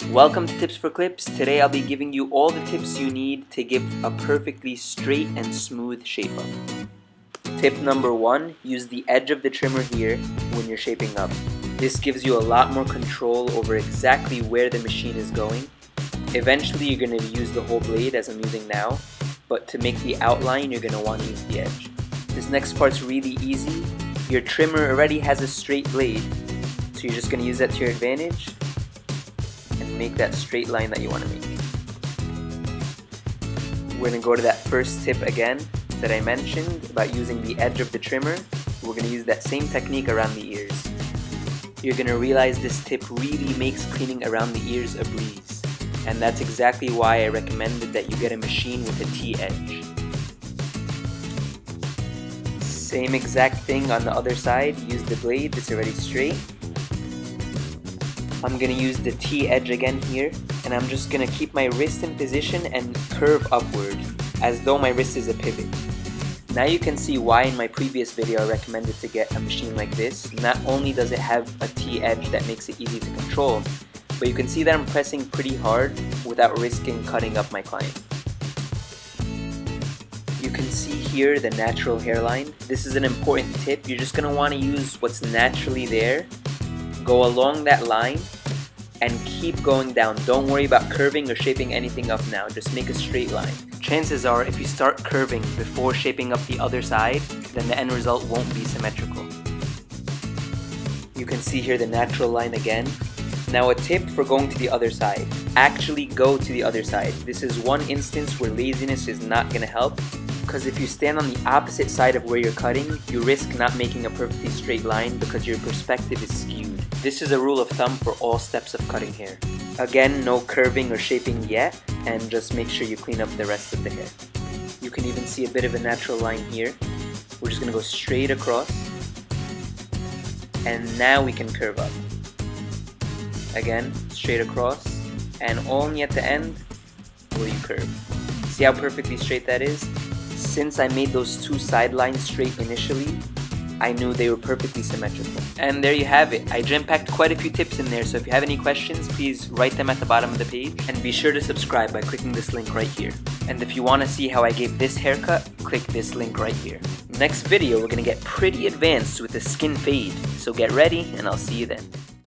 Welcome to Tips for Clips. Today I'll be giving you all the tips you need to give a perfectly straight and smooth shape up. Tip number 1, use the edge of the trimmer here when you're shaping up. This gives you a lot more control over exactly where the machine is going. Eventually you're going to use the whole blade as I'm using now, but to make the outline you're going to want to use the edge. This next part's really easy. Your trimmer already has a straight blade, so you're just going to use that to your advantage and make that straight line that you want to make. We're going to go to that first tip again that I mentioned about using the edge of the trimmer. We're going to use that same technique around the ears. You're going to realize this tip really makes cleaning around the ears a breeze, and that's exactly why I recommended that you get a machine with a T-edge. Same exact thing on the other side. Use the blade, it's already straight. I'm going to use the T-edge again here, and I'm just going to keep my wrist in position and curve upward as though my wrist is a pivot. Now you can see why in my previous video I recommended to get a machine like this. Not only does it have a T-edge that makes it easy to control, but you can see that I'm pressing pretty hard without risking cutting up my client. You can see here the natural hairline. This is an important tip. You're just going to want to use what's naturally there. Go along that line and keep going down. Don't worry about curving or shaping anything up now. Just make a straight line. Chances are if you start curving before shaping up the other side, then the end result won't be symmetrical. You can see here the natural line again. Now a tip for going to the other side. Actually go to the other side. This is one instance where laziness is not going to help, because if you stand on the opposite side of where you're cutting, you risk not making a perfectly straight line because your perspective is skewed. This is a rule of thumb for all steps of cutting hair. Again, no curving or shaping yet, and just make sure you clean up the rest of the hair. You can even see a bit of a natural line here. We're just going to go straight across, and now we can curve up. Again, straight across, and only at the end will you curve. See how perfectly straight that is? Since I made those two side lines straight initially, I knew they were perfectly symmetrical. And there you have it. I jam-packed quite a few tips in there, so if you have any questions, please write them at the bottom of the page. And be sure to subscribe by clicking this link right here. And if you want to see how I gave this haircut, click this link right here. Next video, we're going to get pretty advanced with the skin fade. So get ready, and I'll see you then.